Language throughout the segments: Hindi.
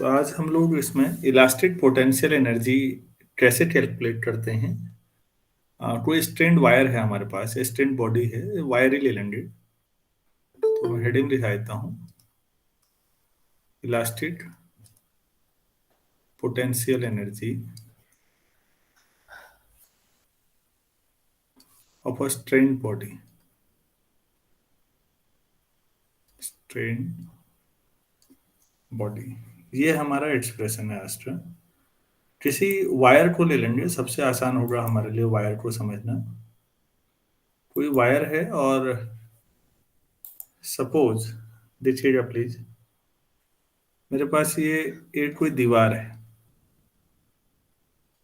तो आज हम लोग इसमें इलास्टिक पोटेंशियल एनर्जी कैसे कैलकुलेट करते हैं। कोई स्ट्रेंड वायर है हमारे पास, स्ट्रेंड बॉडी है, वायर ही ले लेंगे। तो मैं हेडिंग लिखा देता हूँ, elastic potential energy of a strained body. Strained body, ये हमारा एक्सप्रेशन है आज का। किसी वायर को ले लेंगे, सबसे आसान होगा हमारे लिए वायर को समझना। कोई वायर है और सपोज, देखिएगा प्लीज, मेरे पास ये एक कोई दीवार है।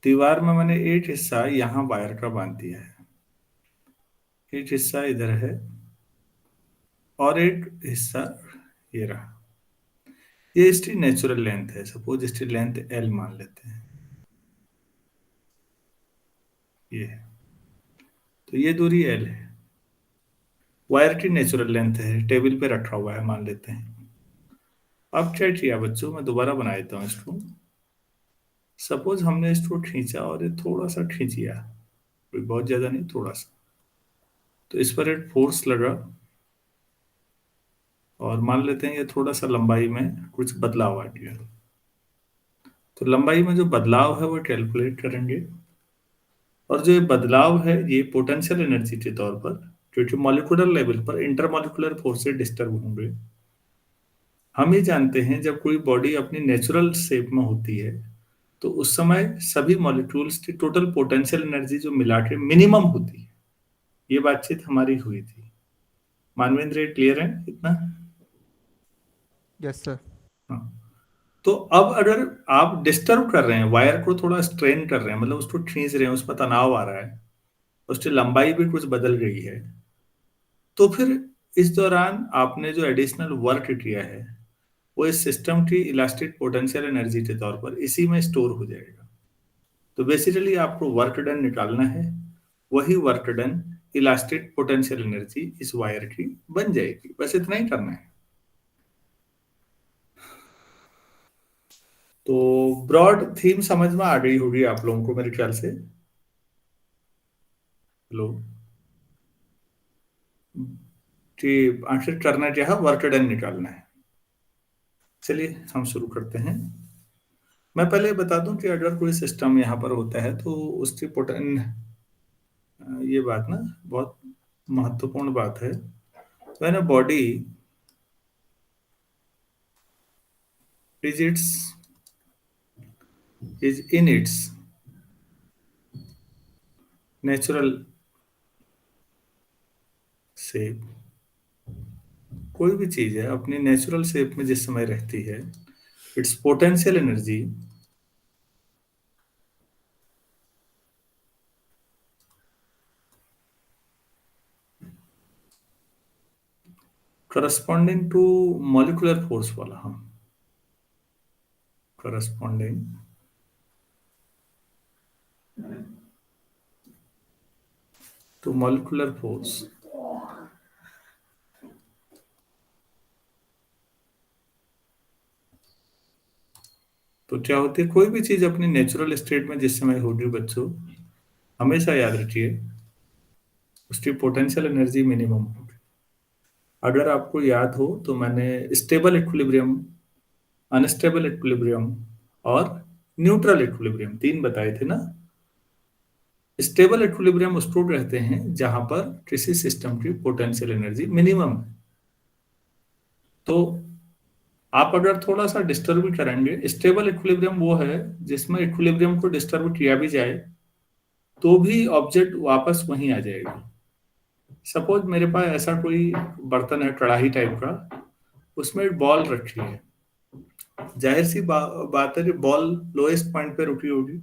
दीवार में मैंने एक हिस्सा यहाँ वायर का बांध दिया है, एक हिस्सा इधर है और एक हिस्सा ये रहा। ये इसकी नेचुरल लेंथ है, सपोज इसकी लेंथ L मान लेते हैं। ये है, तो ये दूरी L है। वायर की नेचुरल लेंथ है, टेबल पे रखा हुआ है मान लेते हैं। अब क्या किया बच्चों, मैं दोबारा बना देता हूँ इसको। सपोज हमने इसको खींचा और ये थोड़ा सा खींच लिया, कोई बहुत ज्यादा नहीं, थोड़ा सा। तो इस पर एक फोर्स लगा और मान लेते हैं ये थोड़ा सा लंबाई में कुछ बदलाव आ गया। तो लंबाई में जो बदलाव है वो कैलकुलेट करेंगे, और जो ये बदलाव है ये पोटेंशियल एनर्जी के तौर पर, क्योंकि मॉलिक्यूलर लेवल पर इंटरमॉलिक्यूलर फोर्स से डिस्टर्ब होंगे। हम ही जानते हैं जब कोई बॉडी अपनी नेचुरल शेप में होती है तो उस समय सभी मॉलिक्यूल्स की टोटल पोटेंशियल एनर्जी जो मिला के मिनिमम होती है। ये बातचीत हमारी हुई थी। मानवेंद्र, क्लियर है इतना? Yes sir. हाँ। तो अब अगर आप डिस्टर्ब कर रहे हैं, वायर को थोड़ा स्ट्रेन कर रहे हैं, मतलब उसको खींच रहे हैं, उस पर तनाव आ रहा है, उसकी लंबाई भी कुछ बदल गई है, तो फिर इस दौरान आपने जो एडिशनल वर्क किया है वो इस सिस्टम की इलास्टिक पोटेंशियल एनर्जी के तौर पर इसी में स्टोर हो जाएगा। तो बेसिकली आपको वर्क डन निकालना है, वही work done elastic potential energy इस वायर की बन जाएगी। बस इतना ही करना है। तो ब्रॉड थीम समझ में आ गई होगी आप लोगों को मेरे ख्याल से। हेलो, कि आखिर करना क्या है, वर्क डन निकालना है। चलिए हम शुरू करते हैं। मैं पहले बता दूं कि अगर कोई सिस्टम यहाँ पर होता है तो उसकी ये बात ना बहुत महत्वपूर्ण बात है। When a body is in its natural shape, कोई भी चीज है अपनी नेचुरल शेप में जिस समय रहती है, its potential energy corresponding to molecular force वाला, हम करस्पॉन्डिंग टू मॉलिक्यूलर फोर्स, तो क्या होती है, कोई भी चीज अपनी नेचुरल स्टेट में जिस समय होगी बच्चों, हमेशा याद रखिए उसकी पोटेंशियल एनर्जी मिनिमम होगी। अगर आपको याद हो तो मैंने स्टेबल इक्विलिब्रियम, अनस्टेबल इक्विलिब्रियम और न्यूट्रल इक्विलिब्रियम तीन बताए थे ना। स्टेबल इक्विलिब्रियम उसको कहते हैं जहां पर किसी सिस्टम की पोटेंशियल एनर्जी मिनिमम है। तो आप अगर थोड़ा सा डिस्टर्ब भी करेंगे, स्टेबल इक्विलिब्रियम वो है जिसमें इक्विलिब्रियम को डिस्टर्ब किया भी जाए तो भी ऑब्जेक्ट वापस वहीं आ जाएगा। सपोज मेरे पास ऐसा कोई बर्तन है कढ़ाई टाइप का, उसमें एक बॉल रखी है। जाहिर सी बात है कि बॉल लोएस्ट पॉइंट पे रुकी होगी,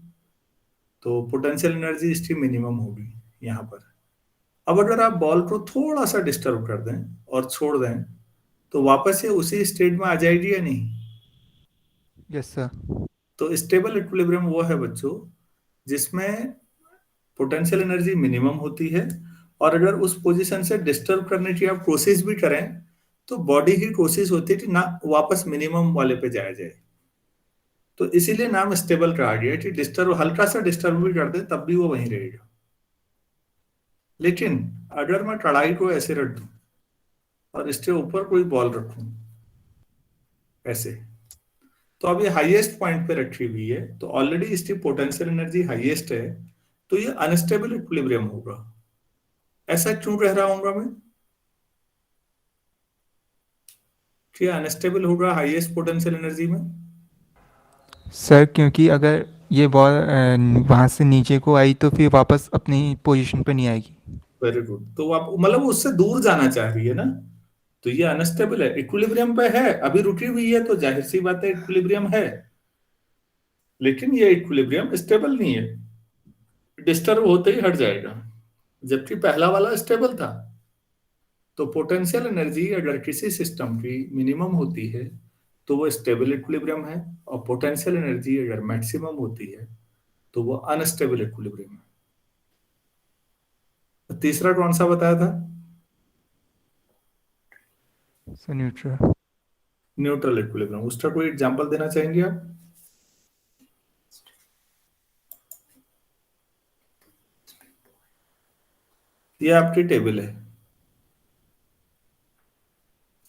तो पोटेंशियल एनर्जी इसकी मिनिमम होगी यहाँ पर। अब अगर आप बॉल को थोड़ा सा डिस्टर्ब कर दें और छोड़ दें तो वापस ये उसी स्टेट में आ जाएगी या नहीं? Yes sir. तो स्टेबल इक्विलिब्रियम वो है बच्चों जिसमें पोटेंशियल एनर्जी मिनिमम होती है, और अगर उस पोजीशन से डिस्टर्ब करने की आप कोशिश भी करें तो बॉडी की कोशिश होती है कि ना वापस मिनिमम वाले पे जाया जाए। तो इसीलिए नाम स्टेबल रहा गया कि डिस्टर्ब, हल्का सा डिस्टर्ब भी कर दे तब भी वो वहीं रहेगा। लेकिन अगर मैं कढ़ाई को ऐसे रख दूं और इसके ऊपर कोई बॉल रखूं ऐसे, तो अब ये हाईएस्ट पॉइंट पे रखी हुई है, तो ऑलरेडी इसकी पोटेंशियल एनर्जी हाईएस्ट है, तो ये अनस्टेबल इक्विलिब्रियम होगा। ऐसा क्यों कह रहा हूंगा मैं कि अनस्टेबल होगा हाईएस्ट पोटेंशियल एनर्जी में? सर क्योंकि अगर ये बॉल वहाँ से नीचे को आई तो फिर वापस अपनी पोजीशन पे नहीं आएगी। Very good. तो आप मतलब वो उससे दूर जाना चाह रही है ना, तो ये अनस्टेबल है, इक्विलिब्रियम पे है, अभी रुकी हुई है, तो जाहिर सी बात है इक्विलिब्रियम है। लेकिन ये इक्विलिब्रियम स्टेबल नहीं है, डिस्टर्ब होते ही हट जाएगा, जबकि पहला वाला स्टेबल था। तो पोटेंशियल एनर्जी अगर किसी सिस्टम की मिनिमम होती है तो वो स्टेबल इक्विलिब्रियम है, और पोटेंशियल एनर्जी अगर मैक्सिमम होती है तो वो अनस्टेबल इक्विलिब्रियम है। तो तीसरा कौन सा बताया था? Sir neutral. Neutral equilibrium. उसका कोई एग्जांपल देना चाहेंगे आप? ये आपकी टेबल है,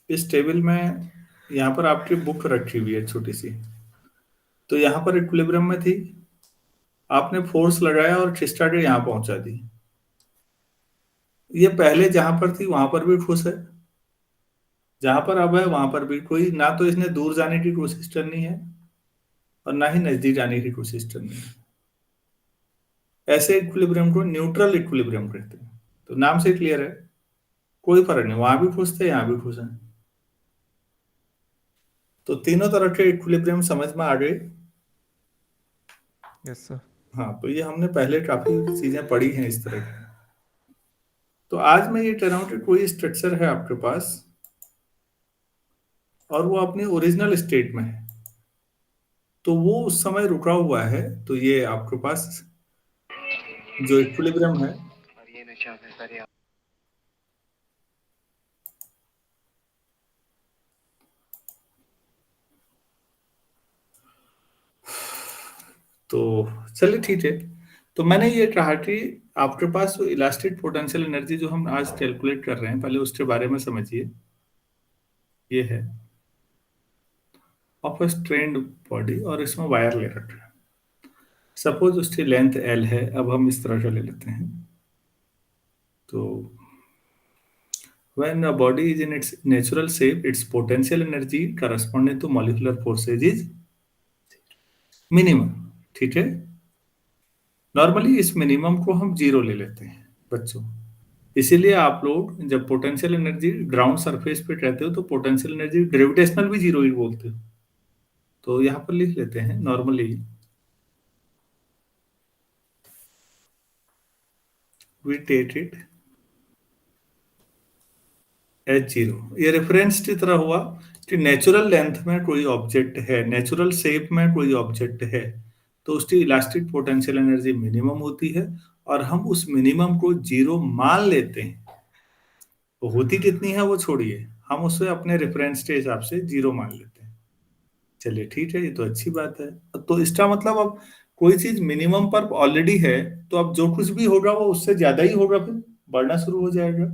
इस टेबल में यहाँ पर आपकी बुक रखी हुई है छोटी सी, तो यहाँ पर इक्विलिब्रियम में थी, आपने फोर्स लगाया और खिसका के यहाँ पहुंचा दी। ये पहले जहां पर थी वहां पर भी खुश है, जहां पर अब है वहां पर भी कोई ना, तो इसने दूर जाने की कोशिश करनी है और ना ही नजदीक जाने की कोशिश करनी है। ऐसे इक्विलिब्रियम को न्यूट्रल इक्विलिब्रियम कहते हैं। तो नाम से क्लियर है, कोई फर्क नहीं, वहां भी खुश थे यहाँ भी खुश हैं। तो तीनों तरह के इक्विलिब्रियम समझ में आ गए। Yes sir. हाँ, तो ये हमने पहले काफी चीजें पढ़ी हैं इस तरह की। तो आज मैं ये कह रहा हूँ कि कोई स्ट्रक्चर है आपके पास और वो अपने ओरिजिनल स्टेट में है, तो वो उस समय रुका हुआ है, तो ये आपके पास जो इक्विलिब्रियम है, तो चलिए ठीक है। तो मैंने ये कहा कि आपके पास जो इलास्टिक पोटेंशियल एनर्जी जो हम आज कैलकुलेट कर रहे हैं, पहले उसके बारे में समझिए। ये है ऑफ अ स्ट्रेन्ड बॉडी और इसमें वायर ले रखा है। सपोज उसकी लेंथ एल है, अब हम इस तरह का ले लेते हैं। तो when a body is in its natural shape, its potential energy corresponding to molecular forces is minimum। ठीक है, नॉर्मली इस मिनिमम को हम जीरो ले लेते हैं बच्चों। इसीलिए आप लोग जब पोटेंशियल एनर्जी ग्राउंड सरफेस पे कहते हो तो पोटेंशियल एनर्जी ग्रेविटेशनल भी जीरो ही बोलते हो। तो यहाँ पर लिख लेते हैं normally we take it H zero. ये रेफरेंस की तरह हुआ कि नेचुरल लेंथ में कोई ऑब्जेक्ट है, नेचुरल शेप में कोई ऑब्जेक्ट है, तो उसकी इलास्टिक पोटेंशियल एनर्जी मिनिमम होती है, और हम उस मिनिमम को जीरो मान लेते हैं। तो होती कितनी है वो छोड़िए, हम उसे अपने रेफरेंस के हिसाब से जीरो मान लेते हैं। चलिए ठीक है, ये तो अच्छी बात है। तो इसका मतलब अब कोई चीज मिनिमम पर ऑलरेडी है, तो अब जो कुछ भी होगा वो उससे ज्यादा ही होगा, फिर बढ़ना शुरू हो जाएगा।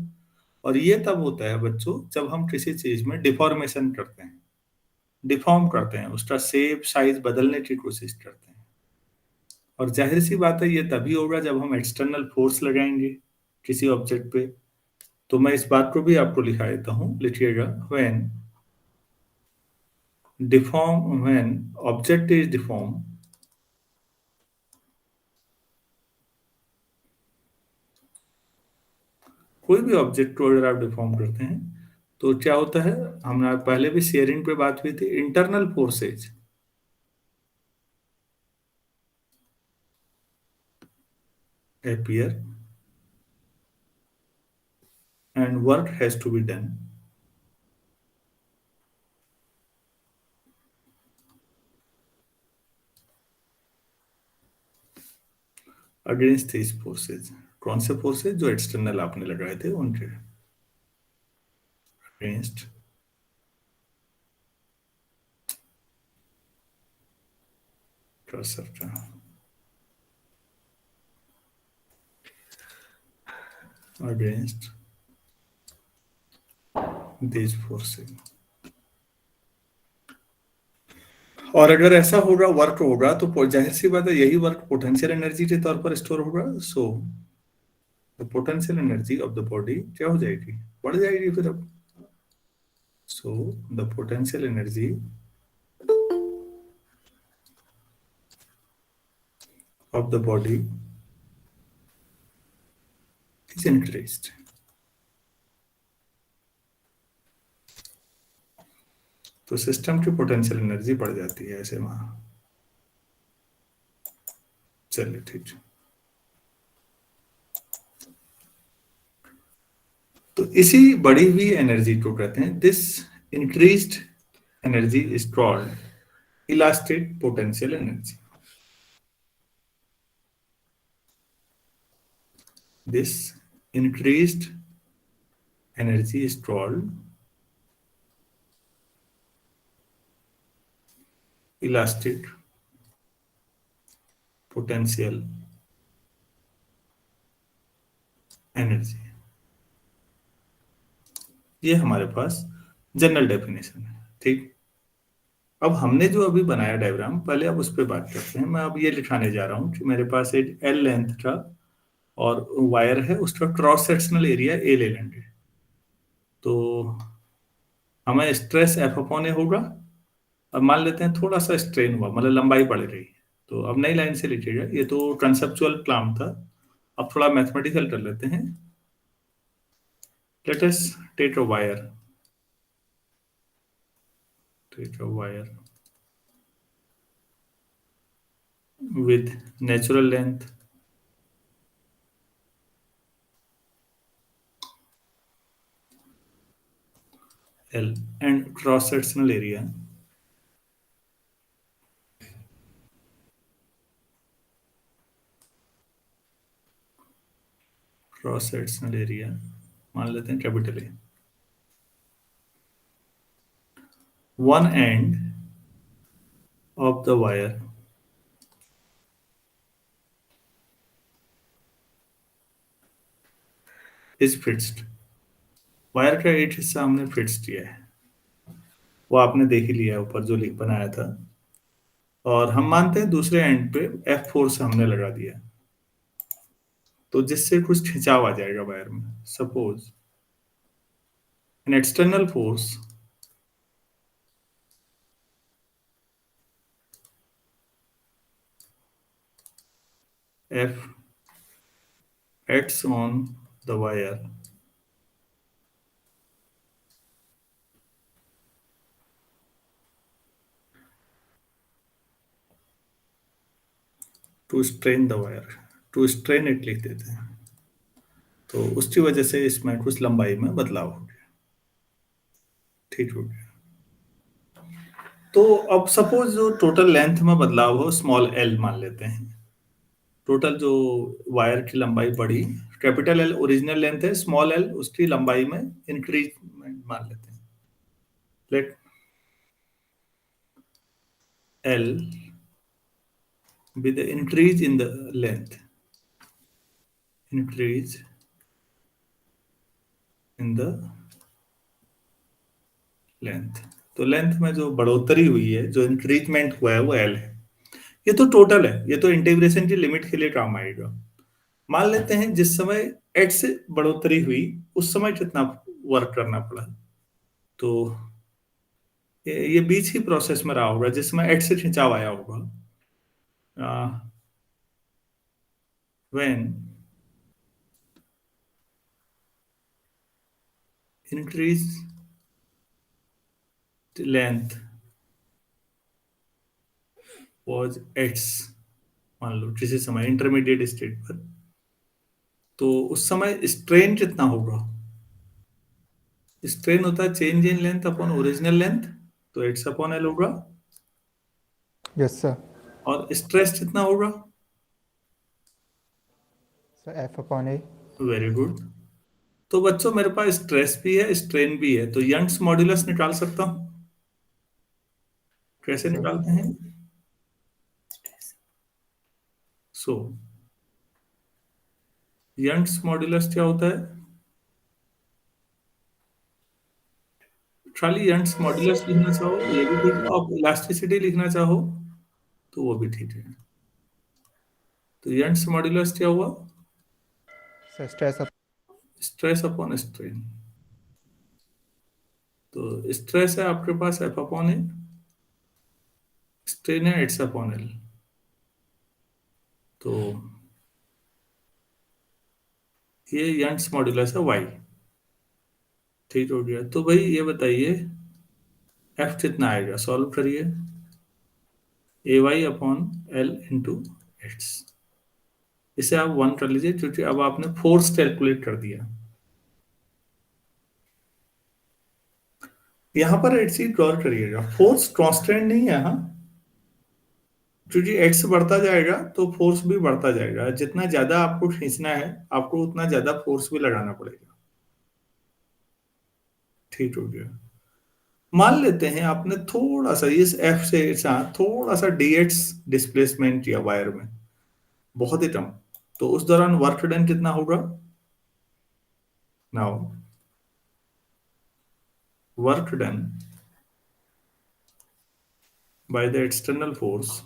और ये तब होता है बच्चों जब हम किसी चीज में डिफॉर्मेशन करते हैं, डिफॉर्म करते हैं, उसका शेप साइज बदलने की कोशिश करते हैं। और जाहिर सी बात है ये तभी होगा जब हम एक्सटर्नल फोर्स लगाएंगे किसी ऑब्जेक्ट पे। तो मैं इस बात को भी आपको लिखा देता हूं, लिखिएगा। व्हेन ऑब्जेक्ट इज डिफॉर्म, कोई भी ऑब्जेक्ट को अगर आप डिफॉर्म करते हैं तो क्या होता है, हमने पहले भी शेयरिंग पे बात हुई थी, internal forces appear and work has to be done against these forces. कौन से फोर्सेज? जो एक्सटर्नल आपने लगाए थे उनके अगेंस्ट against these forces। और अगर ऐसा होगा, वर्क होगा, तो जाहिर सी बात है यही वर्क पोटेंशियल एनर्जी के तौर पर स्टोर होगा। So the potential energy of the body क्या हो जाएगी, बढ़ जाएगी फिर अब। So the potential energy of the body is increased. तो सिस्टम की पोटेंशियल एनर्जी बढ़ जाती है ऐसे वहां। चलिए ठीक है। तो इसी बढ़ी हुई एनर्जी को कहते हैं, this increased energy is called elastic potential energy. This increased energy is called elastic potential energy. ये हमारे पास जनरल डेफिनेशन है। ठीक, अब हमने जो अभी बनाया डायग्राम, पहले अब उस पर बात करते हैं। मैं अब ये लिखाने जा रहा हूं कि मेरे पास एक एल लेंथ का और वायर है, उसका क्रॉस सेक्शनल एरिया ए ले लेंगे। तो हमें स्ट्रेस एफ अपॉन ए होगा। अब मान लेते हैं थोड़ा सा स्ट्रेन हुआ, मतलब लंबाई बढ़ गई। तो अब नई लाइन से लिखिएगा, ये तो कंसेप्चुअल प्लान था, अब थोड़ा मैथमेटिकल कर लेते हैं। Let us take a wire, with natural length L and cross sectional area मान लेते हैं capital A. One end of the wire is fixed. Wire का एक हिस्सा हमने फिक्स किया है, वो आपने देख ही लिया ऊपर जो लिख बनाया था। और हम मानते हैं दूसरे एंड पे एफ फोर्स हमने लगा दिया, तो जिससे कुछ खिंचाव आ जाएगा वायर में। Suppose an external force F acts on the wire to strain the wire, to strain it लिख देते हैं। तो उसकी वजह से इसमें कुछ लंबाई में बदलाव हो गया। ठीक हो गया। तो अब सपोज जो टोटल लेंथ में बदलाव हो, स्मॉल एल मान लेते हैं। टोटल जो वायर की लंबाई बढ़ी, कैपिटल एल ओरिजिनल लेंथ है, स्मॉल एल उसकी लंबाई में इंक्रीजमेंट मान लेते हैं। Let L with the increase in the length, increase in the length। तो लेंथ में जो बढ़ोतरी हुई है, जो इंक्रीजमेंट हुआ है, वो एल है। ये तो टोटल है, ये तो इंटीग्रेशन की लिमिट के लिए काम आएगा। मान लेते हैं जिस समय एच से बढ़ोतरी हुई, उस समय कितना वर्क करना पड़ा। तो ये बीच ही प्रोसेस में रहा होगा जिसमें एच से खिंचाव आया होगा। when increase the length was x, मान लो किसी समय इंटरमीडिएट स्टेट पर, तो उस समय स्ट्रेन कितना होगा। स्ट्रेन होता है change in length upon original length, तो एक्स अपॉन एल होगा। Yes sir. और स्ट्रेस कितना होगा। Sir F upon A. Very good. तो बच्चों मेरे पास स्ट्रेस भी है, स्ट्रेन भी है, तो यंग्स मॉड्यूलस निकाल सकता हूं। कैसे सर निकालते हैं। सो यंग्स मॉड्यूलस क्या होता है? खाली यंग्स मॉड्यूलस लिखना चाहो ये भी ठीक है, और इलास्टिसिटी लिखना चाहो तो वो भी ठीक है। तो यंग्स मॉड्यूलस क्या हुआ? Sir stress up. Stress upon strain. तो स्ट्रेस है आपके पास एफ अपॉन ए, स्ट्रेन है एट्स अपॉन एल। तो ये यंग्स मॉड्यूलस है वाई। ठीक हो गया। तो भाई ये बताइए एफ कितना आएगा, सॉल्व करिए। ए वाई अपॉन एल इंटू एट्स। इसे आप वन कर लीजिए क्योंकि अब आपने फोर्स कैलकुलेट कर दिया। यहां पर एक चीज गौर करिएगा, फोर्स कांस्टेंट नहीं है। हाँ, क्योंकि एक्स बढ़ता जाएगा तो फोर्स भी बढ़ता जाएगा। जितना ज्यादा आपको खींचना है आपको उतना ज्यादा फोर्स भी लगाना पड़ेगा। ठीक हो गया। मान लेते हैं आपने थोड़ा सा इस एफ से थोड़ा सा डीएक्स डिस्प्लेसमेंट किया वायर में, बहुत ही कम। तो उस दौरान वर्क डन कितना होगा? Now work done by the external force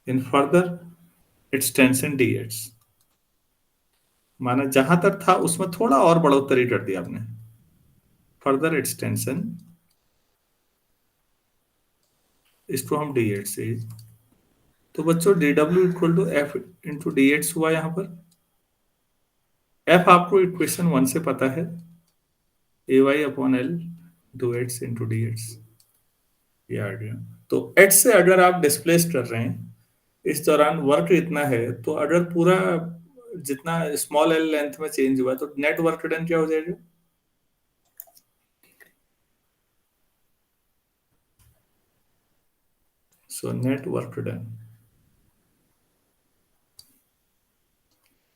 in further extension dx, माना जहां तक था उसमें थोड़ा और बढ़ोतरी कर दी आपने, फर्दर एक्सटेंशन, इसको हम डीएक्स से। तो बच्चों डी डब्ल्यू equal to F into D x हुआ यहां पर। एफ आपको इक्वेशन वन से पता है, A Y upon L to X into D X, ये आ गया। तो एक्स से अगर आप डिस्प्लेस कर रहे हैं इस दौरान वर्क इतना है, तो अगर पूरा जितना स्मॉल एल लेंथ में चेंज हुआ तो नेट वर्क डन क्या हो जाएगा? सो नेट वर्क डन,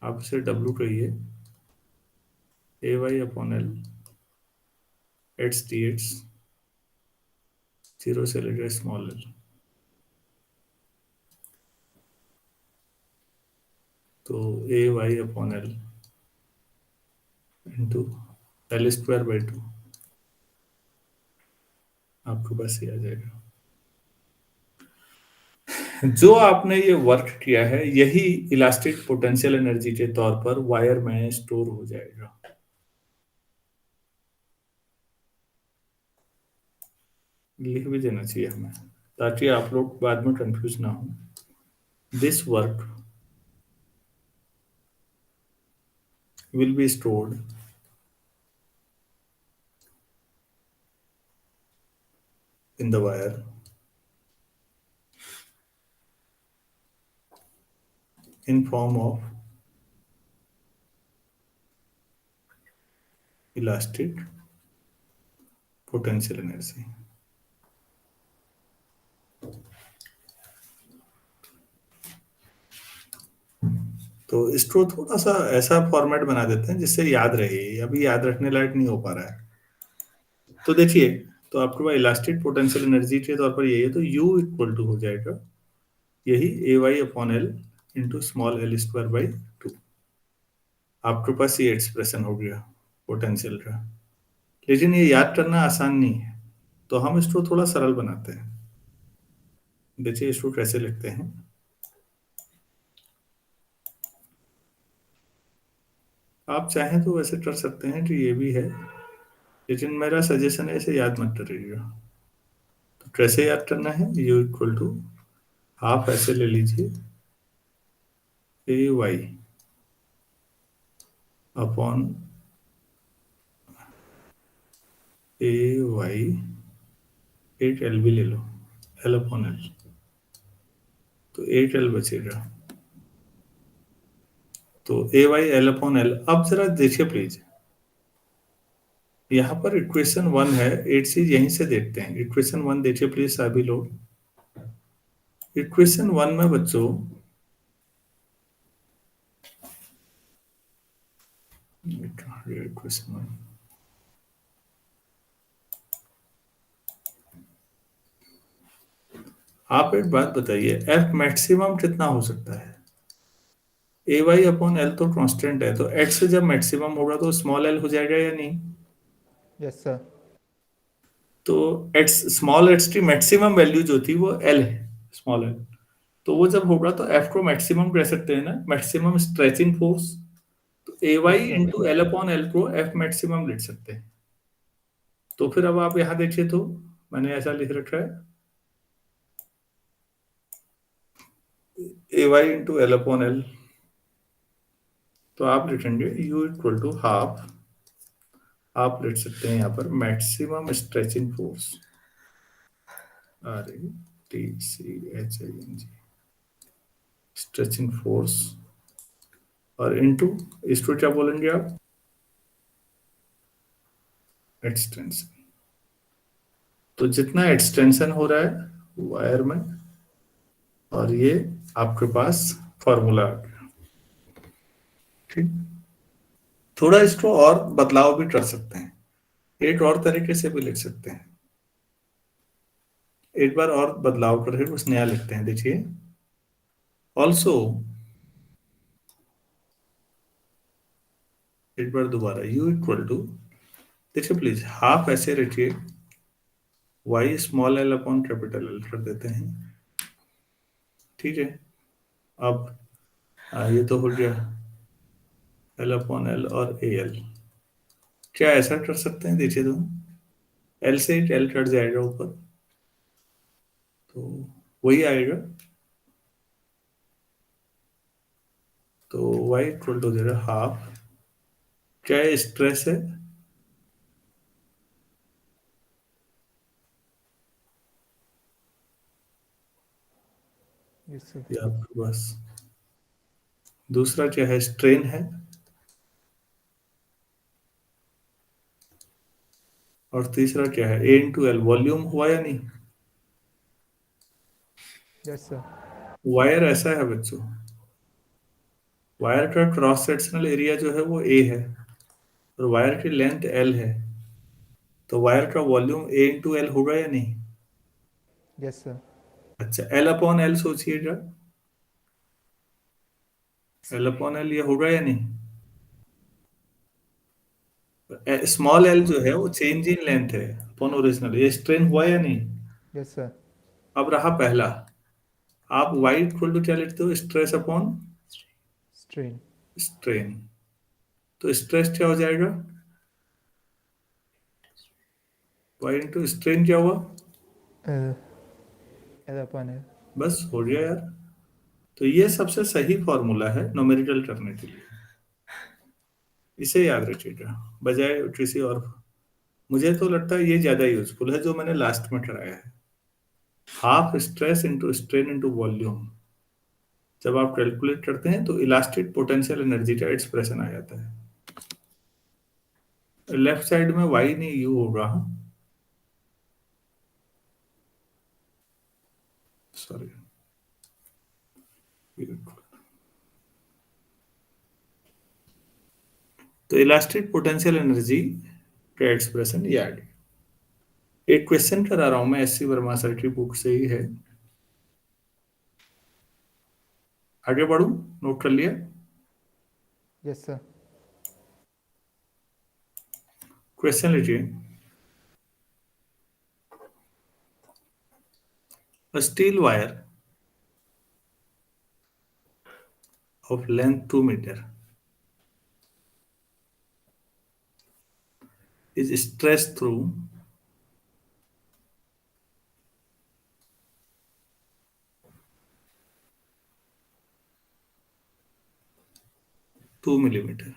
आप इसे डब्ल्यू कहिए, A Y upon L X D X, zero से लेकर स्मॉल एल। तो A Y upon L into L square by two, आपके पास ये आ जाएगा। जो आपने ये वर्क किया है यही इलास्टिक पोटेंशियल एनर्जी के तौर पर वायर में स्टोर हो जाएगा। लिख भी देना चाहिए हमें ताकि आप लोग बाद में कंफ्यूज ना हो। This work will be stored in the wire in form of elastic potential energy. तो इसको थोड़ा सा ऐसा फॉर्मेट बना देते हैं जिससे याद रहे, अभी याद रखने लायक नहीं हो पा रहा है। तो देखिए, तो आपके पास इलास्टिक पोटेंशियल एनर्जी के तौर पर यही है, तो यू इक्वल टू हो जाएगा यही A Y upon L into small L square by two. आपके पास ये एक्सप्रेशन हो गया पोटेंशियल का। लेकिन ये याद करना आसान नहीं है, तो हम इसको थोड़ा सरल बनाते हैं। देखिए इसको कैसे लिखते हैं। आप चाहें तो वैसे कर सकते हैं कि ये भी है, लेकिन मेरा सजेशन है इसे याद मत करिएगा। तो कैसे याद करना है, यू इक्वल टू हाफ ऐसे ले लीजिए, ए वाई अपॉन ए वाई, एक एल भी ले लो, एल अपॉन एल, तो एक एल बचेगा। तो A Y L upon L. अब जरा देखिए प्लीज, यहाँ पर इक्वेशन वन है, एक चीज यहीं से देखते हैं। इक्वेशन वन देखिए प्लीज सभी लोग। इक्वेशन वन में बच्चों इक्वेशन वन, आप एक बात बताइए, एफ मैक्सिमम कितना हो सकता है? ए वाई अपॉन एल तो कांस्टेंट है, तो एच से जब मैक्सिमम होगा तो स्मॉल एल हो जाएगा या नहीं? Yes sir. तो एच, स्मॉल एच की मैक्सिमम वैल्यू जो थी वो एल है, स्मॉल एल। तो वो जब होगा तो एफ को मैक्सिमम कह सकते हैं ना, मैक्सिमम स्ट्रेचिंग फोर्स। तो A Y yes sir. Into L upon L को एफ मैक्सिमम लिख सकते हैं। तो फिर अब आप यहाँ देखिए, तो मैंने ऐसा लिख रखा है, A Y into L upon L. तो आप लिखेंगे यू इक्वल टू हाफ, आप लिख सकते हैं यहाँ पर maximum stretching force, R A T C H I N G, stretching force, और इनटू, इसको क्या बोलेंगे आप? एक्सटेंशन। तो जितना एक्सटेंशन हो रहा है वायर में, और ये आपके पास फॉर्मूला आ गया। ठीक। थोड़ा इसको और बदलाव भी कर सकते हैं, एक और तरीके से भी लिख सकते हैं। एक बार और बदलाव करके कुछ नया लिखते हैं, देखिए। ऑल्सो, एक बार दोबारा, u इक्वल टू, देखिए प्लीज, हाफ ऐसे रखिए, y small L upon capital L कर देते हैं। ठीक है। अब ये तो हो गया एल अपॉन एल और ए एल। क्या ऐसा कर सकते हैं? देखिए, तो एल से एक एल कट जाएगा ऊपर, तो वही आएगा। तो y इक्वल टू हो जाएगा हाफ, क्या ये स्ट्रेस है? Yes sir. ये आपके पास दूसरा क्या है? स्ट्रेन है। और तीसरा क्या है? ए इंटू एल, वॉल्यूम हुआ या नहीं? Yes sir. वायर ऐसा है बच्चों, वायर का क्रॉस सेक्शनल एरिया जो है वो ए है, और वायर की लेंथ एल है। तो वायर का वॉल्यूम ए इंटू एल होगा या नहीं? Yes sir. अच्छा, एल अपॉन एल सोचिएगा, एल अपॉन एल ये होगा या नहीं? स्मॉल एल जो है वो चेंज इन लेंथ है अपॉन ओरिजिनल, ये स्ट्रेन हुआ या नहीं? Yes sir. अब रहा पहला, आप वाई इक्वल टू क्या लिखते हो? Stress upon strain. स्ट्रेन। तो स्ट्रेस क्या हो जाएगा? वाई इंटू स्ट्रेन क्या हुआ? L upon L. बस हो गया यार। तो ये सबसे सही फॉर्मूला है न्यूमेरिकल करने के लिए, इसे याद रखिएगा बजाय किसी और। मुझे तो लगता है ये ज्यादा यूजफुल है जो मैंने लास्ट में कराया है, half stress into strain into volume. जब आप कैलकुलेट करते हैं तो इलास्टिक पोटेंशियल एनर्जी का एक्सप्रेशन आ जाता है। लेफ्ट साइड में वाई नहीं यू होगा, सॉरी। तो इलास्टिक पोटेंशियल एनर्जी का एक्सप्रेशन ये आ गया। एक क्वेश्चन करा रहा हूं मैं, एस सी वर्मा सर की बुक से ही है। आगे बढ़ू? नोट कर लिया? Yes sir. क्वेश्चन लीजिए। A steel wire of length 2 meter is stretched through 2 millimeter.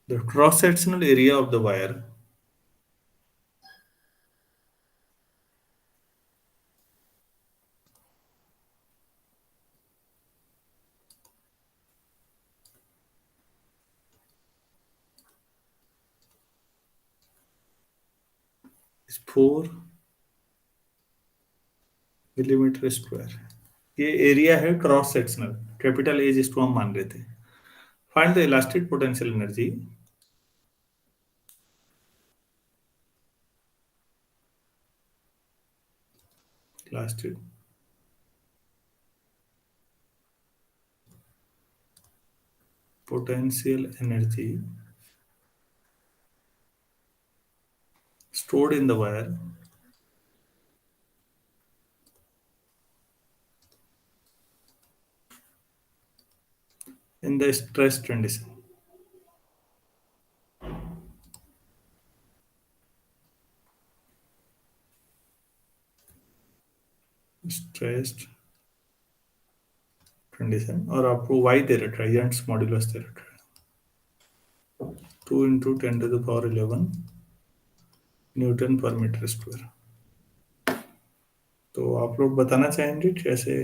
The cross-sectional area of the wire is 4 millimetre square. ये एरिया है क्रॉस सेक्शनल, कैपिटल एज इसको हम मान रहे थे। Find the elastic potential energy lasted potential energy stored in the wire in the stress condition. Stressed condition और आपको वाई दे रखा है, यंग्स मॉड्यूलस दे रखा है 2 × 10⁻11 न्यूटन पर मीटर स्क्वायर। तो आप लोग बताना चाहेंगे कैसे?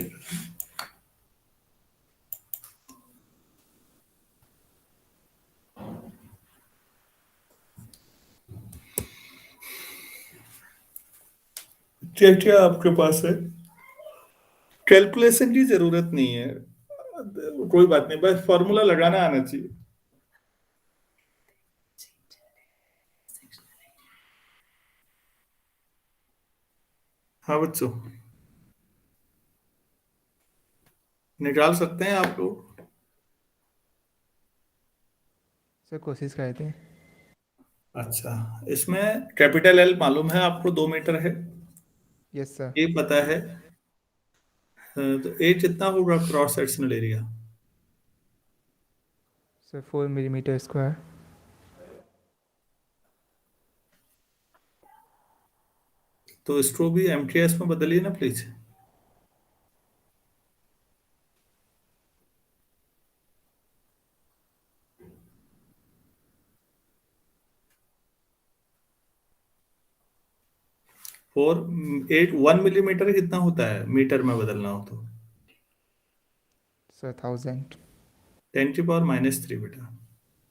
क्या क्या आपके पास है? कैलकुलेशन की जरूरत नहीं है, कोई बात नहीं, बस फॉर्मूला लगाना आना चाहिए। हाँ बच्चों, निकाल सकते हैं आप लोग। सर कोशिश करते हैं। अच्छा, इसमें कैपिटल एल मालूम है आपको 2 मीटर है, यस सर। ये पता है। तो ए कितना होगा cross sectional area? Sir 4 mm²। तो इसको भी एमटीएस में बदलिए ना प्लीज। फोर 1 मिलीमीटर कितना होता है मीटर में बदलना हो तो? सर 1000। 10⁻³ बेटा।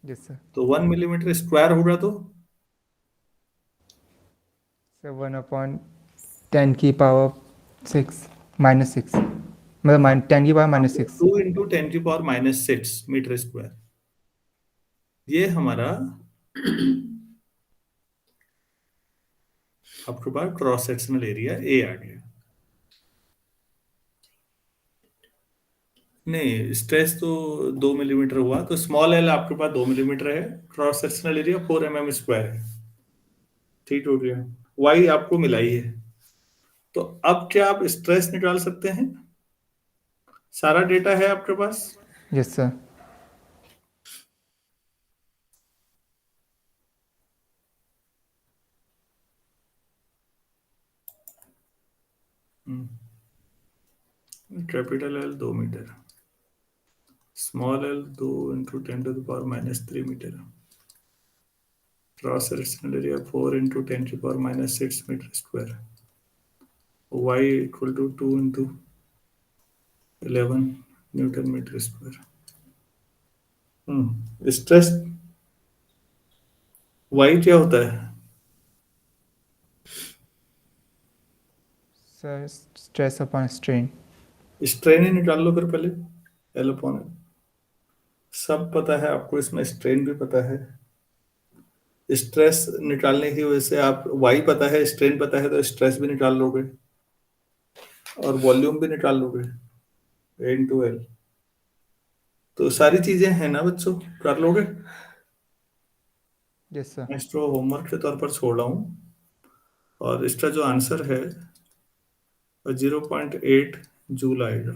Yes sir. तो 1 मिलीमीटर स्क्वायर होगा तो? सर 1/10⁻6 मतलब हाँ, 10⁻⁻6। 2 × 10⁻⁶ मीटर स्क्वायर। ये हमारा आपके पास क्रॉस सेक्शनल एरिया ए आ गया। नहीं, स्ट्रेस तो 2 मिलीमीटर हुआ, तो स्मॉल एल आपके पास 2 मिलीमीटर है, क्रॉस सेक्शनल एरिया 4 mm² है। ठीक हो गया, वाई आपको मिला ही है। तो अब क्या आप स्ट्रेस निकाल सकते हैं? सारा डेटा है आपके पास? Yes sir. Capital L 2 meter, small L 2 × 10⁻³ cross sectional area 4 × 10⁻⁶मीटर square. Y equal to 2 × 11 newton meter square. Stress Y क्या होता है? Sir stress upon strain. Strain ही निकाल लो फिर पहले, एल अपॉन। सब पता है आपको, इसमें स्ट्रेन भी पता है। स्ट्रेस निकालने की वजह से आप वाई पता है, स्ट्रेन पता है, तो स्ट्रेस भी निकाल लोगे और वॉल्यूम भी निकाल लोगे, N/L। तो सारी चीजें हैं ना बच्चों, कर लोगे? Yes sir. मैं इसको होमवर्क के तौर पर छोड़ रहा हूँ, और इसका जो आंसर है 0.8 जूल आएगा।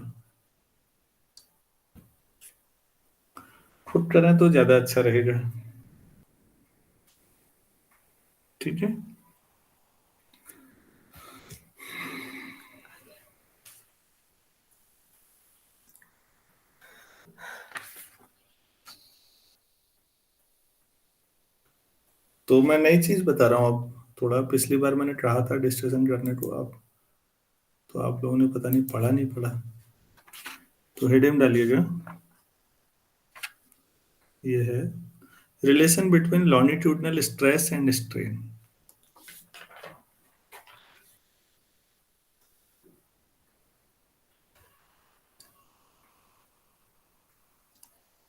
खुद करें तो ज्यादा अच्छा रहेगा। ठीक है, तो मैं नई चीज बता रहा हूँ अब। थोड़ा पिछली बार मैंने कहा था डिस्कशन करने को, आप तो आप लोगों ने पता नहीं पढ़ा नहीं पढ़ा। तो हेडिंग डालिएगा, ये है relation between longitudinal stress and strain.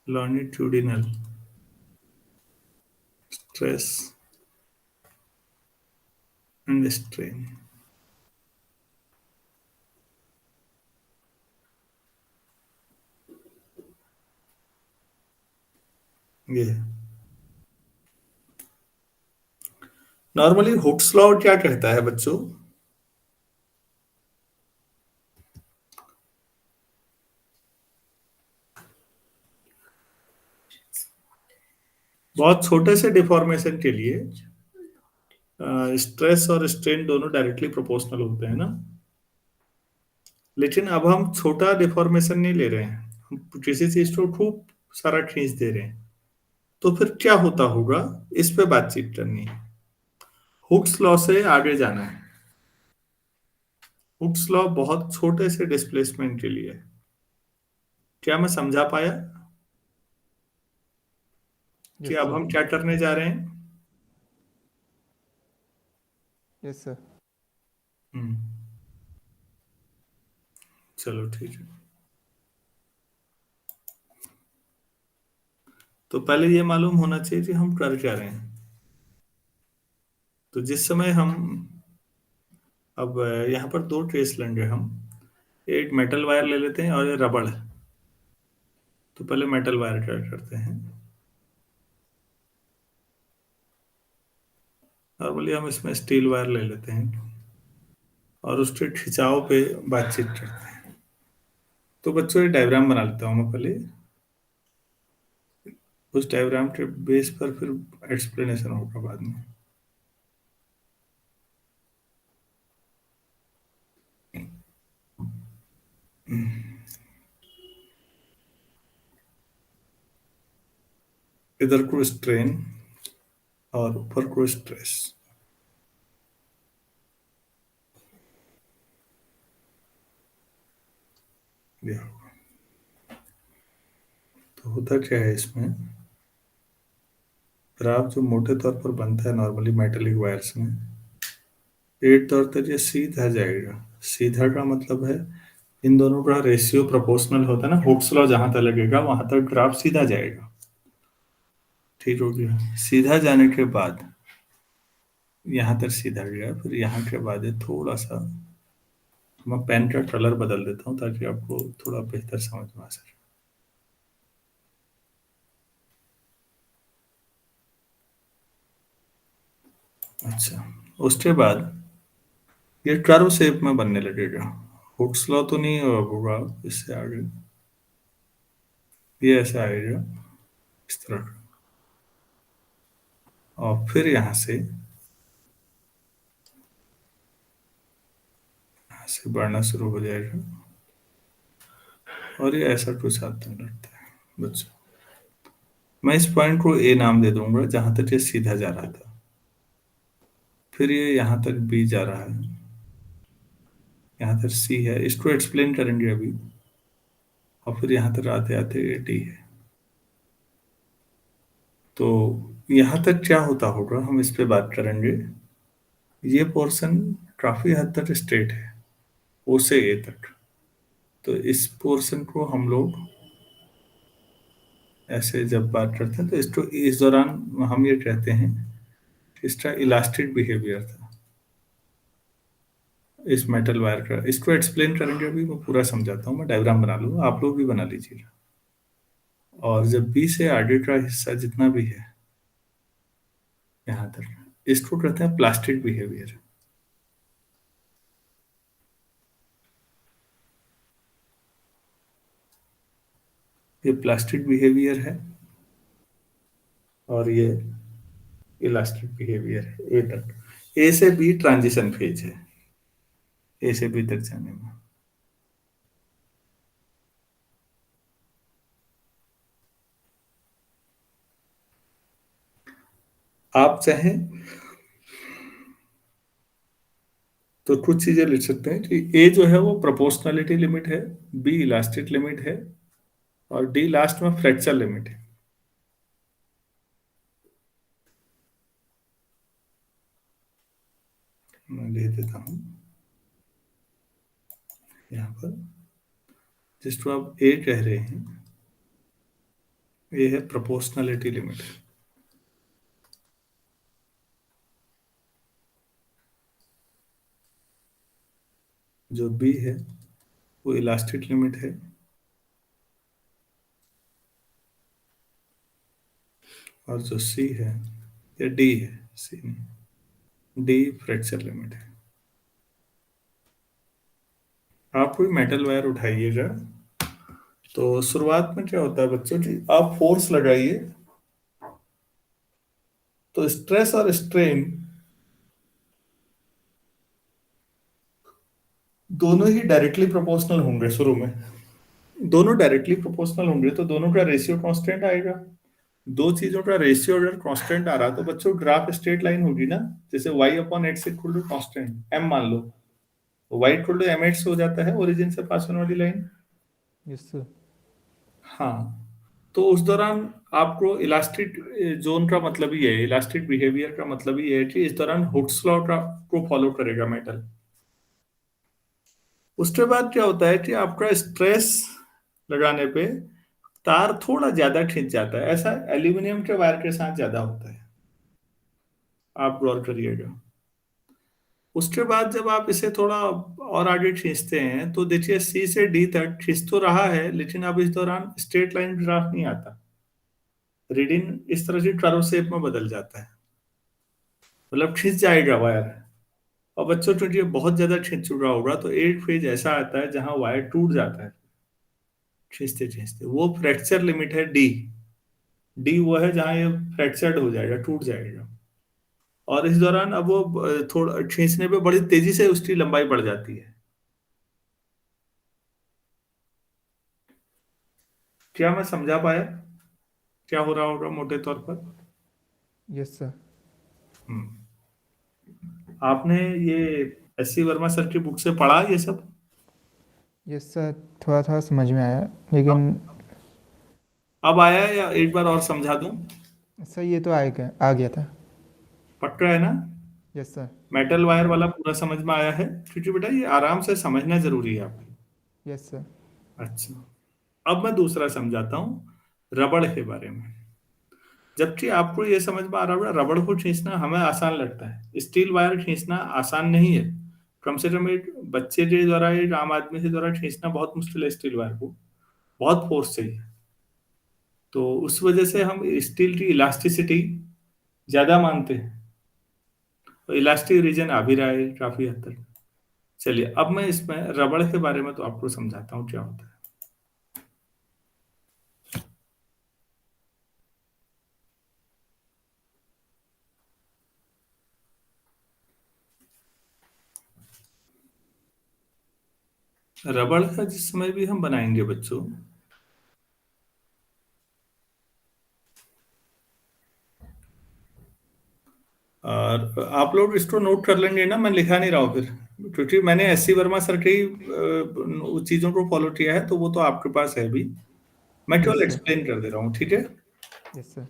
longitudinal stress and strain। ये नॉर्मली हुक्स लॉ क्या कहता है बच्चों? बहुत छोटे से डिफॉर्मेशन के लिए स्ट्रेस और स्ट्रेन दोनों डायरेक्टली प्रोपोर्शनल होते हैं ना। लेकिन अब हम छोटा डिफॉर्मेशन नहीं ले रहे हैं, हम किसी चीज को खूब सारा खींच दे रहे हैं, तो फिर क्या होता होगा, इस पे बातचीत करनी है। हुक्स लॉ से आगे जाना है। हुक्स लॉ बहुत छोटे से डिस्प्लेसमेंट के लिए है। क्या मैं समझा पाया कि यस अब सर। हम क्या करने जा रहे हैं? Yes sir. हम्म। चलो ठीक है। तो पहले ये मालूम होना चाहिए कि हम कर क्या रहे हैं। तो जिस समय हम अब यहाँ पर दो ट्रेस लेंगे हम, एक मेटल वायर ले लेते हैं और ये रबड़ है। तो पहले मेटल वायर क्या करते हैं, नॉर्मली हम इसमें स्टील वायर ले लेते हैं और उसके खिंचाव पे बातचीत करते हैं। तो बच्चों ये डायग्राम बना लेता हूँ मैं पहले, उस डायग्राम के बेस पर फिर एक्सप्लेनेशन होगा बाद में। इधर को स्ट्रेन और ऊपर को स्ट्रेस। ये होगा। तो होता क्या है इसमें, ग्राफ जो मोटे तौर पर बनता है नॉर्मली मेटेलिक वायर्स में, एक तौर पर ये सीधा जाएगा। सीधा का मतलब है इन दोनों का रेशियो प्रोपोर्शनल होता है ना, हुक्स लॉ जहां तक लगेगा वहां तक ग्राफ सीधा जाएगा। ठीक हो गया। सीधा जाने के बाद यहाँ तक सीधा गया, फिर यहाँ के बाद ये थोड़ा सा, मैं पेन का कलर बदल देता हूँ ताकि आपको थोड़ा बेहतर समझ में आ सके। अच्छा, उसके बाद ये कर्व शेप में बनने लगेगा। हुक्स लॉ तो नहीं होगा इससे आगे, ये ऐसा आएगा इस तरह का। और फिर यहाँ से बढ़ना शुरू हो जाएगा और ये ऐसा कुछ आता लगता है बच्चों। मैं इस पॉइंट को ए नाम दे दूंगा जहां तक ये सीधा जा रहा था। फिर ये यहाँ तक बी जा रहा है, यहाँ तक सी है, इसको एक्सप्लेन करेंगे अभी। और फिर यहाँ तक आते आते ये डी है। तो यहाँ तक क्या होता होगा हम इस पे बात करेंगे। ये पोर्शन काफी हद तक स्ट्रेट है, ओ से ए तक। तो इस पोर्शन को हम लोग ऐसे जब बात करते हैं तो इसको इस दौरान हम ये कहते हैं कि इसका इलास्टिक बिहेवियर था इस मेटल वायर का। इसको एक्सप्लेन करेंगे अभी, मैं पूरा समझाता हूँ। मैं डायग्राम बना लूँ, आप लोग भी बना लीजिएगा। और जब बी से आगे का हिस्सा जितना भी है यहाँ तक, इसको कहते हैं प्लास्टिक बिहेवियर। ये प्लास्टिक बिहेवियर है और ये इलास्टिक बिहेवियर है ए तक। ए से बी ट्रांजिशन फेज है, ए से बी तक जाने में। आप चाहें तो कुछ चीजें लिख सकते हैं कि ए जो है वो प्रोपोर्शनलिटी लिमिट है, बी इलास्टिक लिमिट है और डी लास्ट में फ्रैक्चर लिमिट है। मैं लिख देता हूँ यहाँ पर, जिसको आप ए कह रहे हैं, ये है प्रोपोर्शनलिटी लिमिट। जो बी है वो इलास्टिक लिमिट है और जो सी है, ये डी है, सी नहीं, डी फ्रैक्चर लिमिट है। आप कोई मेटल वायर उठाइएगा, तो शुरुआत में क्या होता है बच्चों जी, आप फोर्स लगाइए तो स्ट्रेस और स्ट्रेन दोनों ही डायरेक्टली प्रोपोर्शनल होंगे शुरू में। दोनों डायरेक्टली प्रोपोर्शनल होंगे तो दोनों का रेशियो कांस्टेंट आएगा। दो चीजों का रेशियो अगर कांस्टेंट आ रहा तो बच्चों ग्राफ स्ट्रेट लाइन होगी ना। जैसे y upon x equal to constant m मान लो, तो y equal to m x हो जाता है ओरिजिन से पास होने वाली लाइन। Yes sir. हाँ, तो उस दौरान आपको इलास्टिक जोन का मतलब ही है, इलास्टिक बिहेवियर का मतलब ही है कि इस दौरान हुक्स लॉ का को फॉलो करेगा मेटल। उसके बाद क्या होता है कि आपका स्ट्रेस लगाने पे तार थोड़ा ज्यादा खिंच जाता है। ऐसा एल्यूमिनियम के वायर के साथ ज्यादा होता है, आप गौर करिएगा। उसके बाद जब आप इसे थोड़ा और आगे खींचते हैं तो देखिए सी से डी तक खींच तो रहा है, लेकिन अब इस दौरान स्ट्रेट लाइन ग्राफ नहीं आता। रीडिंग इस तरह से कर्व शेप में बदल जाता है, मतलब खींच जाएगा वायर। और बच्चों क्योंकि ये बहुत ज्यादा खींच चुका होगा तो एक फेज ऐसा आता है जहां वायर टूट जाता है खींचते खींचते। वो फ्रैक्चर लिमिट है डी। डी वो है जहां ये फ्रैक्चर्ड हो जाएगा, टूट जाएगा। और इस दौरान अब वो थोड़ा खींचने पे बड़ी तेजी से उसकी लंबाई बढ़ जाती है। क्या मैं समझा पाया क्या हो रहा होगा मोटे तौर पर? Yes sir. हम्म। आपने ये एस सी वर्मा सर की बुक से पढ़ा ये सब? यस सर, थोड़ा थोड़ा समझ में आया, लेकिन अब आया या एक बार और समझा दूं? सर ये तो आ गया था। पक्का है ना? Yes sir. मेटल वायर वाला पूरा समझ में आया है? क्योंकि बेटा ये आराम से समझना जरूरी है आपको। Yes sir. अच्छा, अब मैं दूसरा समझाता हूँ, रबड़ के बारे में। जबकि आपको ये समझ में आ रहा होगा रबड़ को खींचना हमें आसान लगता है, स्टील वायर खींचना आसान नहीं है। कम से कम एक बच्चे के द्वारा, एक आम आदमी के द्वारा खींचना बहुत मुश्किल है स्टील वायर को, बहुत फोर्स चाहिए। तो उस वजह से हम स्टील की इलास्टिसिटी ज्यादा मानते हैं, तो इलास्टिक रीजन आ भी रहा है काफी हद तक। चलिए अब मैं इसमें रबड़ के बारे में तो आपको समझाता हूँ क्या होता है। रबड़ का जिस समय भी हम बनाएंगे बच्चों, और आप लोग इसको नोट कर लेंगे ना, मैं लिखा नहीं रहा हूँ फिर, क्योंकि मैंने एस सी वर्मा सर की चीजों को फॉलो किया है तो वो तो आपके पास है भी। मैं यस केवल सर। एक्सप्लेन कर दे रहा हूँ, ठीक है? Yes sir.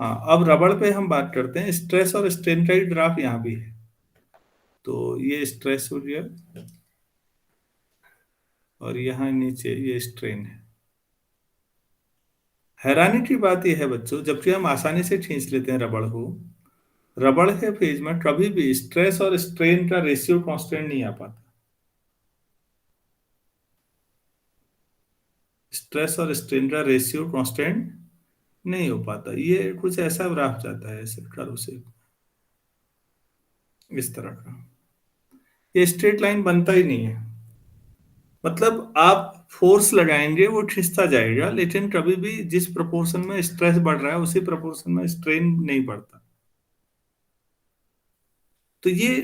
हाँ, अब रबड़ पे हम बात करते हैं। स्ट्रेस और स्ट्रेन का ही ग्राफ यहाँ भी है। तो ये स्ट्रेस हो गया और यहाँ नीचे ये स्ट्रेन है। हैरानी की बात यह है बच्चों, जबकि हम आसानी से खींच लेते हैं रबड़ को, रबड़ के फेज में कभी भी स्ट्रेस और स्ट्रेन का रेशियो कांस्टेंट नहीं आ पाता। स्ट्रेस और स्ट्रेन का रेशियो कांस्टेंट नहीं हो पाता। ये कुछ ऐसा ग्राफ जाता है ऐसे कर्व से, इस तरह का। ये स्ट्रेट लाइन बनता ही नहीं है। मतलब आप फोर्स लगाएंगे वो खिंचता जाएगा, लेकिन कभी भी जिस प्रोपोर्शन में स्ट्रेस बढ़ रहा है उसी प्रोपोर्शन में स्ट्रेन नहीं बढ़ता। तो ये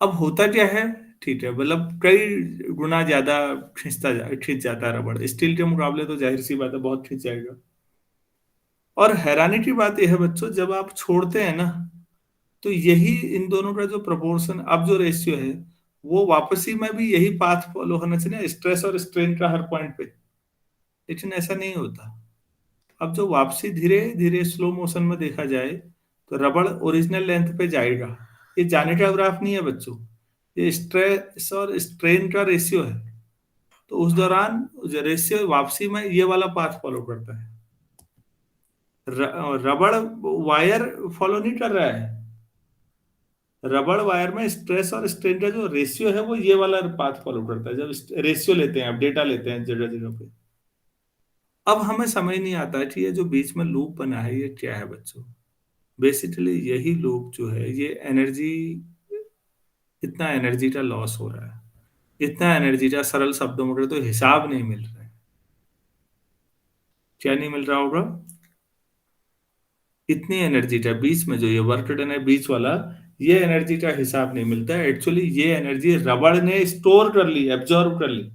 अब होता क्या है, ठीक है, मतलब कई गुना ज्यादा खिंच जाता है रबड़। स्टील के मुकाबले तो जाहिर सी बात है बहुत खिंच जाएगा। और हैरानी की बात यह है बच्चों, जब आप छोड़ते हैं ना, तो यही इन दोनों का जो प्रोपोर्शन, अब जो रेशियो है, वो वापसी में भी यही पाथ फॉलो होना चाहिए, स्ट्रेस और स्ट्रेन का हर पॉइंट पे। लेकिन ऐसा नहीं होता। अब जो वापसी धीरे धीरे स्लो मोशन में देखा जाए तो रबड़ ओरिजिनल लेंथ पे जाएगा। ये जाने का ग्राफ नहीं है बच्चों, ये स्ट्रेस और स्ट्रेन का रेशियो है। तो उस दौरान रेशियो वापसी में ये वाला पाथ फॉलो करता है। रबड़ वायर फॉलो नहीं कर रहा है। रबड़ वायर में स्ट्रेस और स्ट्रेन का जो रेशियो है वो ये वाला पाथ फॉलो करता है। जब रेशियो लेते हैं, आप डेटा लेते हैं जगह जगह पे, अब हमें समझ नहीं आता कि ये जो बीच में लूप बना है ये क्या है बच्चों। बेसिकली यही लूप जो है ये एनर्जी, इतना एनर्जी का लॉस हो रहा है, इतना एनर्जी का, सरल शब्दों में तो हिसाब नहीं मिल रहा है। क्या नहीं मिल रहा होगा? इतनी एनर्जी का बीच में जो ये वर्क डन है बीच वाला, ये एनर्जी का हिसाब नहीं मिलता है। एक्चुअली ये एनर्जी रबड़ ने स्टोर कर ली, एब्जॉर्ब कर ली।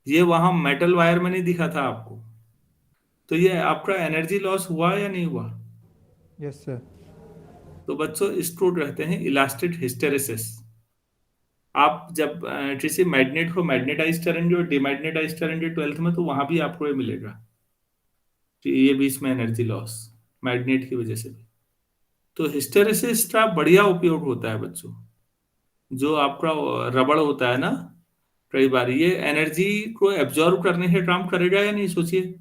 ये वहां मेटल वायर में नहीं दिखा था आपको। तो ये आपका एनर्जी लॉस हुआ या नहीं हुआ? Yes sir. तो बच्चों इसको कहते हैं इलास्टिक हिस्टेरेसिस। आप जब किसी मैग्नेट को मैग्नेटाइज करेंगे और डिमैग्नेटाइज करेंगे 12th में, तो वहां भी आपको ये मिलेगा कि ये बीच में एनर्जी लॉस मैग्नेट की वजह से भी। तो हिस्टेरेसिस का बढ़िया उपयोग होता है बच्चों। जो आपका रबड़ होता है ना, कई बार ये एनर्जी को एब्जॉर्ब करने के काम करेगा या नहीं, सोचिए।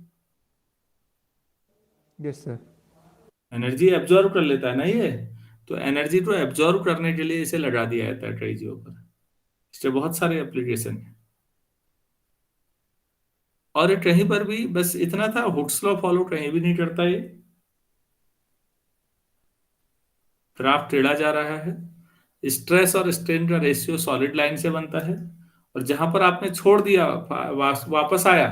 Yes sir. एनर्जी एब्जॉर्ब कर लेता है ना ये। तो एनर्जी को एब्जॉर्ब करने के लिए इसे लगा दिया जाता है कई जगहों पर। इसके बहुत सारे एप्लीकेशन है। और ये कहीं पर भी बस इतना था, हुक्स लॉ फॉलो कहीं भी नहीं करता ये। ग्राफ टेढ़ा जा रहा है। स्ट्रेस और स्ट्रेन का रेशियो सॉलिड लाइन से बनता है। और जहां पर आपने छोड़ दिया वापस आया,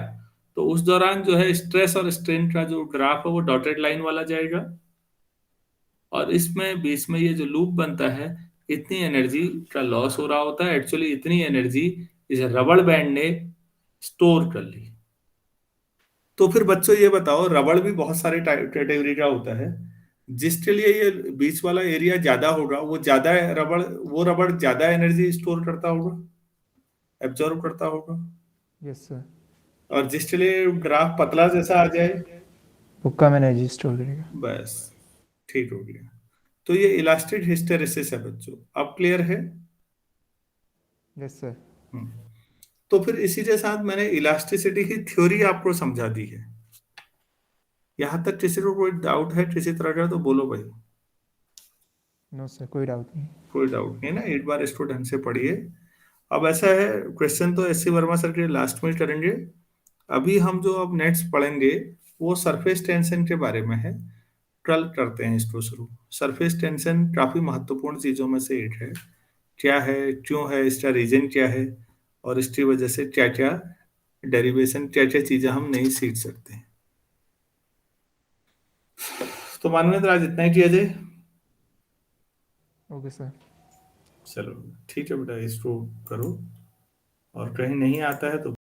तो उस दौरान जो है स्ट्रेस और स्ट्रेन का जो ग्राफ है वो डॉटेड लाइन वाला जाएगा। और इसमें बीच में ये जो लूप बनता है, इतनी एनर्जी का लॉस हो रहा होता है। एक्चुअली इतनी एनर्जी इस रबड़ बैंड ने स्टोर कर ली। तो फिर बच्चों ये बताओ, रबड़ भी बहुत सारे कैटेगरी का होता है। जिसके लिए ये बीच वाला एरिया ज्यादा होगा, वो ज्यादा रबड़, वो रबड़ ज्यादा एनर्जी स्टोर करता होगा, एब्जॉर्ब करता होगा। Yes sir. और जिसके लिए ग्राफ पतला जैसा आ जाए, वो कम एनर्जी स्टोर करेगा। बस ठीक हो गया। तो ये इलास्टिक हिस्टेरेसिस है बच्चों। अब क्लियर है? Yes sir. हम्म। तो फिर इसी के साथ मैंने इलास्टिसिटी की थ्योरी आपको समझा दी है। यहां तक किसी को कोई डाउट है किसी तरह का तो बोलो भाई। नो सर, कोई डाउट नहीं। कोई डाउट नहीं ना, एक बार इसको ढंग से पढ़िए। अब ऐसा है, क्वेश्चन तो एस सी वर्मा सर के लास्ट में करेंगे। अभी हम जो अब नेक्स्ट पढ़ेंगे वो सरफेस टेंशन के बारे में है। कल करते हैं इसको शुरू। सरफेस टेंशन काफी महत्वपूर्ण चीजों में से एक है। क्या है, क्यों है, इसका रीजन क्या है, और इसकी वजह से क्या क्या डेरिवेशन, क्या क्या चीजें हम नहीं सीख सकते। तो मानवेंद्र आज इतना ही किया जाए। Okay sir. चलो ठीक है बेटा, इसको करो। और कहीं नहीं आता है तो